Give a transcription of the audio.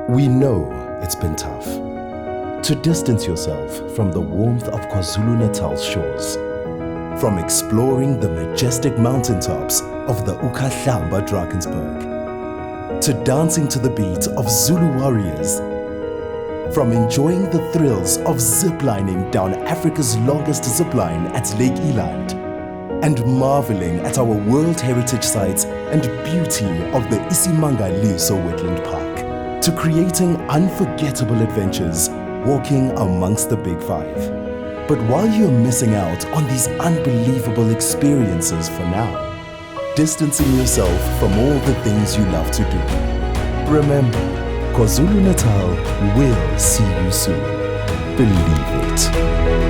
We know it's been tough to distance yourself from the warmth of KwaZulu-Natal's shores, from exploring the majestic mountaintops of the uKhahlamba Drakensberg, to dancing to the beat of Zulu warriors, from enjoying the thrills of ziplining down Africa's longest zipline at Lake Eland, and marveling at our World Heritage Sites and beauty of the Isimangaliso Wetland Park, to creating unforgettable adventures walking amongst the Big Five. But while you're missing out on these unbelievable experiences for now, distancing yourself from all the things you love to do, remember, KwaZulu-Natal will see you soon. Believe it.